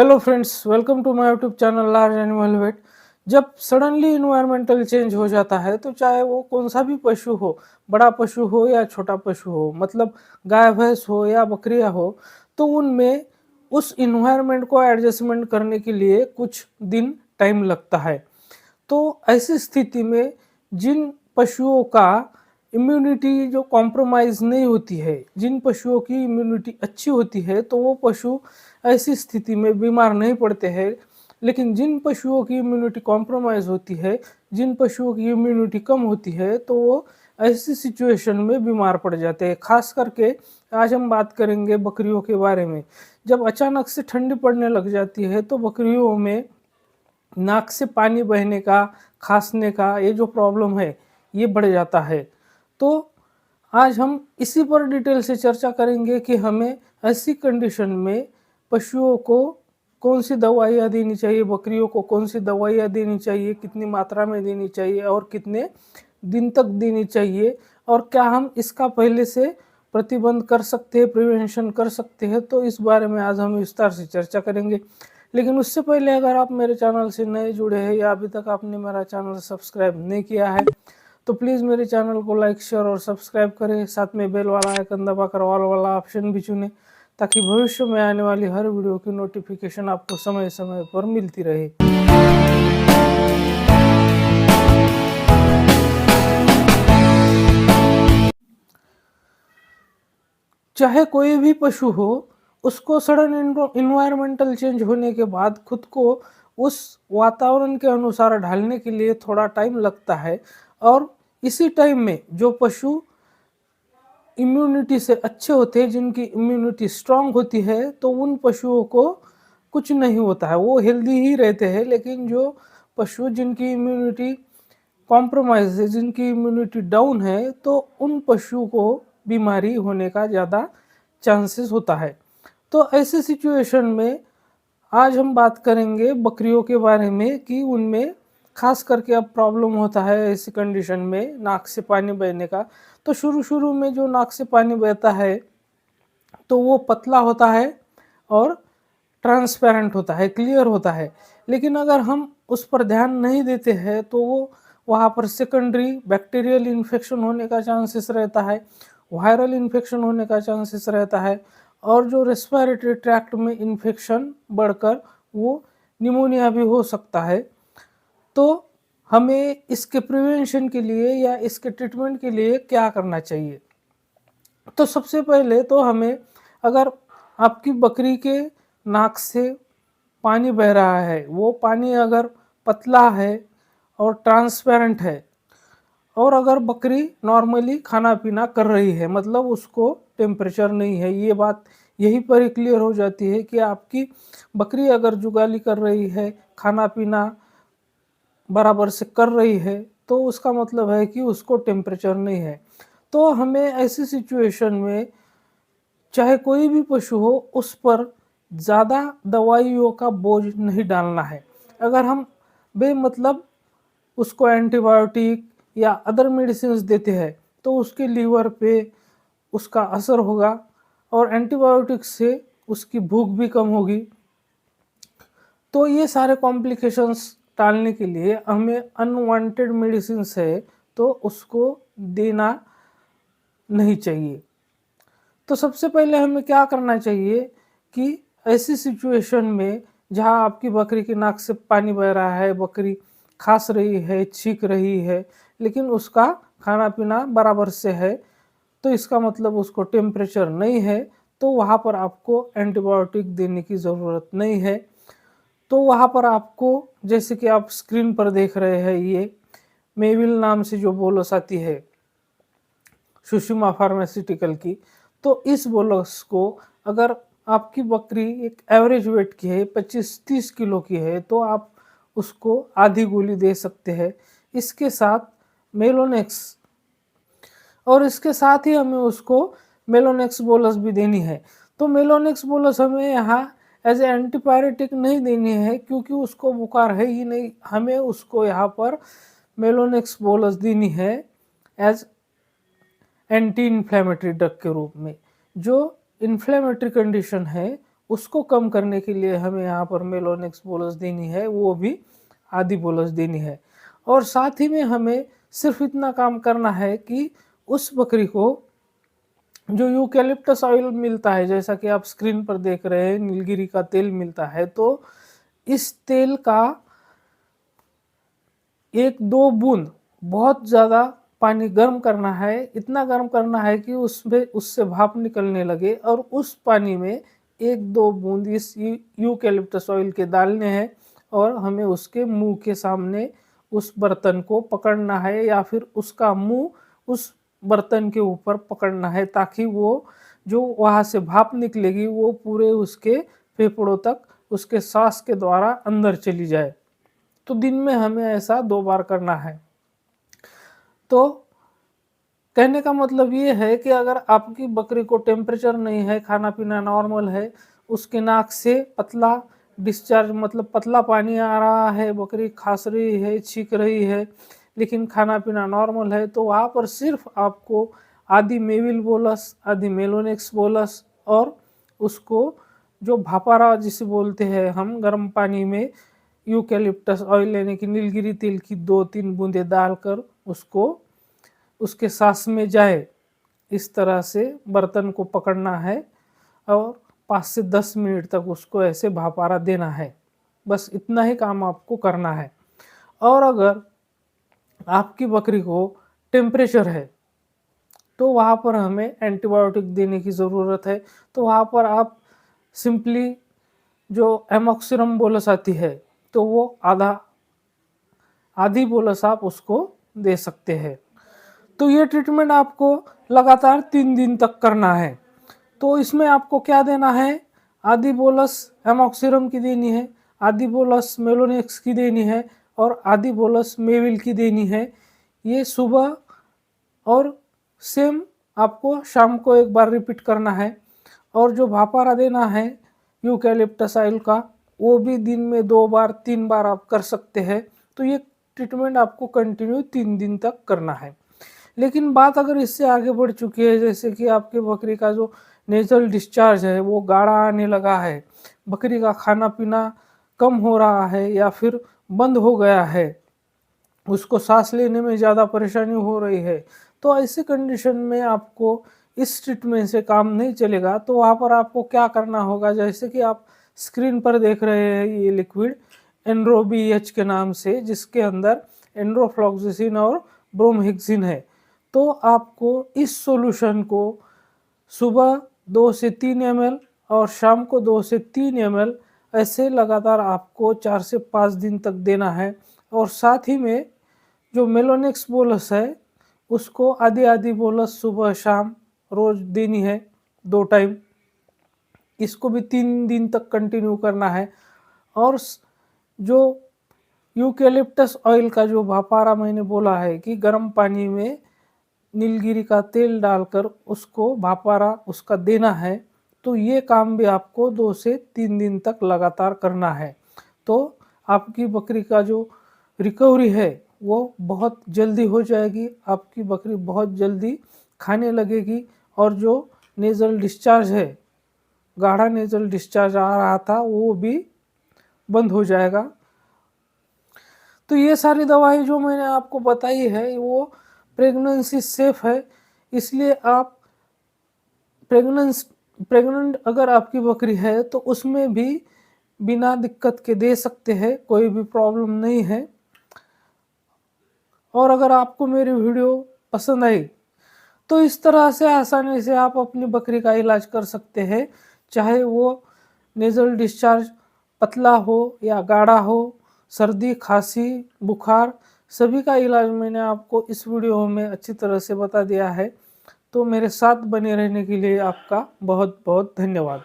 Hello friends, welcome to my YouTube channel large animal vet. जब suddenly environmental change हो जाता है तो चाहे वो कौन सा भी पशु हो, बड़ा पशु हो या छोटा पशु हो, मतलब गाय भैंस हो या बकरियां हो, तो उनमें उस इन्वायरमेंट को एडजस्टमेंट करने के लिए कुछ दिन टाइम लगता है। तो ऐसी स्थिति में जिन पशुओं का इम्यूनिटी जो कॉम्प्रोमाइज़ नहीं होती है, जिन पशुओं की इम्यूनिटी अच्छी होती है, तो वो पशु ऐसी स्थिति में बीमार नहीं पड़ते हैं। लेकिन जिन पशुओं की इम्यूनिटी कॉम्प्रोमाइज़ होती है, जिन पशुओं की इम्यूनिटी कम होती है, तो वो ऐसी सिचुएशन में बीमार पड़ जाते हैं। ख़ास करके आज हम बात करेंगे बकरियों के बारे में। जब अचानक से ठंडी पड़ने लग जाती है, तो बकरियों में नाक से पानी बहने का, खाँसने का ये जो प्रॉब्लम है, ये बढ़ जाता है। तो आज हम इसी पर डिटेल से चर्चा करेंगे कि हमें ऐसी कंडीशन में पशुओं को कौन-सी दवाइयाँ देनी चाहिए, बकरियों को कौन-सी दवाइयाँ देनी चाहिए, कितनी मात्रा में देनी चाहिए और कितने दिन तक देनी चाहिए और क्या हम इसका पहले से प्रतिबंध कर सकते हैं, प्रिवेंशन कर सकते हैं, तो इस बारे में आज हम विस्तार से चर्चा करेंगे। लेकिन उससे पहले अगर आप मेरे चैनल से नए जुड़े हैं या अभी तक आपने मेरा चैनल सब्सक्राइब नहीं किया है, तो प्लीज़ मेरे चैनल को लाइक, शेयर और सब्सक्राइब करें। साथ में बेल वाला आइकन दबाकर ऑल वाला ऑप्शन भी चुनें, ताकि भविष्य में आने वाली हर वीडियो की नोटिफिकेशन आपको समय-समय पर मिलती रहे। चाहे कोई भी पशु हो, उसको सडन इन्वायरमेंटल चेंज होने के बाद खुद को उस वातावरण के अनुसार ढालने के लिए थोड़ा टाइम लगता है। और इसी टाइम में जो पशु इम्यूनिटी से अच्छे होते हैं, जिनकी इम्यूनिटी स्ट्रांग होती है, तो उन पशुओं को कुछ नहीं होता है, वो हेल्दी ही रहते हैं। लेकिन जो पशु जिनकी इम्यूनिटी कॉम्प्रोमाइज़ है, जिनकी इम्यूनिटी डाउन है, तो उन पशुओं को बीमारी होने का ज़्यादा चांसेस होता है। तो ऐसी सिचुएशन में आज हम बात करेंगे बकरियों के बारे में कि उनमें ख़ास करके अब प्रॉब्लम होता है ऐसी कंडीशन में नाक से पानी बहने का। तो शुरू-शुरू में जो नाक से पानी बहता है, तो वो पतला होता है और ट्रांसपेरेंट होता है, क्लियर होता है। लेकिन अगर हम उस पर ध्यान नहीं देते हैं, तो वो वहाँ पर सेकेंडरी बैक्टीरियल इन्फेक्शन होने का चांसेस रहता है, वायरल इन्फेक्शन होने का चांसेस रहता है और जो रेस्पिरेटरी ट्रैक्ट में इन्फेक्शन बढ़कर वो निमोनिया भी हो सकता है। तो हमें इसके प्रिवेंशन के लिए या इसके ट्रीटमेंट के लिए क्या करना चाहिए? तो सबसे पहले तो हमें, अगर आपकी बकरी के नाक से पानी बह रहा है, वो पानी अगर पतला है और ट्रांसपेरेंट है और अगर बकरी नॉर्मली खाना-पीना कर रही है, मतलब उसको टेम्परेचर नहीं है, ये बात यहीं पर ही क्लियर हो जाती है कि आपकी बकरी अगर जुगाली कर रही है, खाना-पीना बराबर से कर रही है, तो उसका मतलब है कि उसको टेम्परेचर नहीं है। तो हमें ऐसी सिचुएशन में चाहे कोई भी पशु हो, उस पर ज़्यादा दवाइयों का बोझ नहीं डालना है। अगर हम बेमतलब उसको एंटीबायोटिक या अदर मेडिसिन्स देते हैं, तो उसके लीवर पे उसका असर होगा और एंटीबायोटिक से उसकी भूख भी कम होगी। तो ये सारे कॉम्प्लिकेशंस टालने के लिए हमें अनवांटेड मेडिसिन्स है, तो उसको देना नहीं चाहिए। तो सबसे पहले हमें क्या करना चाहिए कि ऐसी सिचुएशन में जहाँ आपकी बकरी की नाक से पानी बह रहा है, बकरी खाँस रही है, छींक रही है, लेकिन उसका खाना-पीना बराबर से है, तो इसका मतलब उसको टेम्परेचर नहीं है, तो वहाँ पर आपको एंटीबायोटिक देने की ज़रूरत नहीं है। तो वहाँ पर आपको, जैसे कि आप स्क्रीन पर देख रहे हैं, ये मेविल नाम से जो बोलस आती है सुषमा फार्मास्यूटिकल की, तो इस बोलस को अगर आपकी बकरी एक एवरेज वेट की है, 25-30 किलो की है, तो आप उसको आधी गोली दे सकते हैं। इसके साथ मेलोनेक्स, और इसके साथ ही हमें उसको मेलोनेक्स बोलस भी देनी है। तो मेलोनेक्स बोलस हमें यहाँ एज ए एंटीपायरेटिक नहीं देनी है, क्योंकि उसको बुखार है ही नहीं। हमें उसको यहाँ पर मेलोनेक्स बोलस देनी है एज एंटी इन्फ्लेमेटरी ड्रग के रूप में। जो इन्फ्लेमेटरी कंडीशन है, उसको कम करने के लिए हमें यहाँ पर मेलोनेक्स बोलस देनी है, वो भी आधी बोलस देनी है। और साथ ही में हमें सिर्फ इतना काम करना है कि उस बकरी को जो यूकैलिप्टस ऑयल मिलता है, जैसा कि आप स्क्रीन पर देख रहे हैं नीलगिरी का तेल मिलता है, तो इस तेल का 1-2 बूंद बहुत ज़्यादा पानी गर्म करना है, इतना गर्म करना है कि उसमें उससे भाप निकलने लगे, और उस पानी में 1-2 बूंद इस यूकैलिप्टस ऑयल के डालने हैं, और हमें उसके मुंह के सामने उस बर्तन को पकड़ना है, या फिर उसका मुंह उस बर्तन के ऊपर पकड़ना है, ताकि वो जो वहाँ से भाप निकलेगी वो पूरे उसके फेफड़ों तक उसके सांस के द्वारा अंदर चली जाए। तो दिन में हमें ऐसा 2 बार करना है। तो कहने का मतलब ये है कि अगर आपकी बकरी को टेम्परेचर नहीं है, खाना पीना नॉर्मल है, उसके नाक से पतला डिस्चार्ज मतलब पतला पानी आ रहा है, बकरी खाँस रही है, छींक रही है, लेकिन खाना पीना नॉर्मल है, तो वहाँ पर सिर्फ आपको आधी मेविल बोलस, आधी मेलोनेक्स बोलस, और उसको जो भापारा जिसे बोलते हैं हम, गर्म पानी में यूकैलिप्टस ऑयल यानी कि नीलगिरी तेल की 2-3 बूंदें डालकर उसको उसके सांस में जाए, इस तरह से बर्तन को पकड़ना है, और 5 से 10 मिनट तक उसको ऐसे भापारा देना है। बस इतना ही काम आपको करना है। और अगर आपकी बकरी को टेम्परेचर है, तो वहाँ पर हमें एंटीबायोटिक देने की ज़रूरत है। तो वहाँ पर आप सिंपली जो एमॉक्सिलम बोलस आती है, तो वो आधी बोलस आप उसको दे सकते हैं। तो ये ट्रीटमेंट आपको लगातार 3 दिन तक करना है। तो इसमें आपको क्या देना है, आधी बोलस एमॉक्सिलम की देनी है, आधी बोलस मेलोनेक्स की देनी है, और आधी बोलस मेविल की देनी है। ये सुबह और सेम आपको शाम को एक बार रिपीट करना है। और जो भापारा देना है यूकैलिप्टस ऑयल का, वो भी दिन में 2 बार 3 बार आप कर सकते हैं। तो ये ट्रीटमेंट आपको कंटिन्यू 3 दिन तक करना है। लेकिन बात अगर इससे आगे बढ़ चुकी है, जैसे कि आपके बकरी का जो नेजल डिस्चार्ज है वो गाढ़ा आने लगा है, बकरी का खाना पीना कम हो रहा है या फिर बंद हो गया है, उसको सांस लेने में ज़्यादा परेशानी हो रही है, तो ऐसी कंडीशन में आपको इस ट्रीटमेंट से काम नहीं चलेगा। तो वहाँ पर आपको क्या करना होगा, जैसे कि आप स्क्रीन पर देख रहे हैं ये लिक्विड एनरो BH के नाम से, जिसके अंदर एंड्रोफ्लॉक्सिसिन और ब्रोमहेक्सिन है। तो आपको इस सॉल्यूशन को सुबह 2 से 3 ml और शाम को 2 से 3 ml ऐसे लगातार आपको 4 से 5 दिन तक देना है। और साथ ही में जो मेलोनेक्स बोलस है, उसको आधी आधी बोलस सुबह शाम रोज देनी है, 2 टाइम। इसको भी 3 दिन तक कंटिन्यू करना है। और जो यूकैलिप्टस ऑयल का जो भापारा मैंने बोला है कि गर्म पानी में नीलगिरी का तेल डालकर उसको भापारा उसका देना है, तो ये काम भी आपको 2 से 3 दिन तक लगातार करना है। तो आपकी बकरी का जो रिकवरी है वो बहुत जल्दी हो जाएगी, आपकी बकरी बहुत जल्दी खाने लगेगी, और जो नेज़ल डिस्चार्ज है, गाढ़ा नेज़ल डिस्चार्ज आ रहा था, वो भी बंद हो जाएगा। तो ये सारी दवाई जो मैंने आपको बताई है वो प्रेगनेंसी सेफ है, इसलिए आप प्रेग्नेंट अगर आपकी बकरी है तो उसमें भी बिना दिक्कत के दे सकते हैं, कोई भी प्रॉब्लम नहीं है। और अगर आपको मेरी वीडियो पसंद आई तो इस तरह से आसानी से आप अपनी बकरी का इलाज कर सकते हैं, चाहे वो नेज़ल डिस्चार्ज पतला हो या गाढ़ा हो, सर्दी खांसी बुखार, सभी का इलाज मैंने आपको इस वीडियो में अच्छी तरह से बता दिया है। तो मेरे साथ बने रहने के लिए आपका बहुत बहुत धन्यवाद।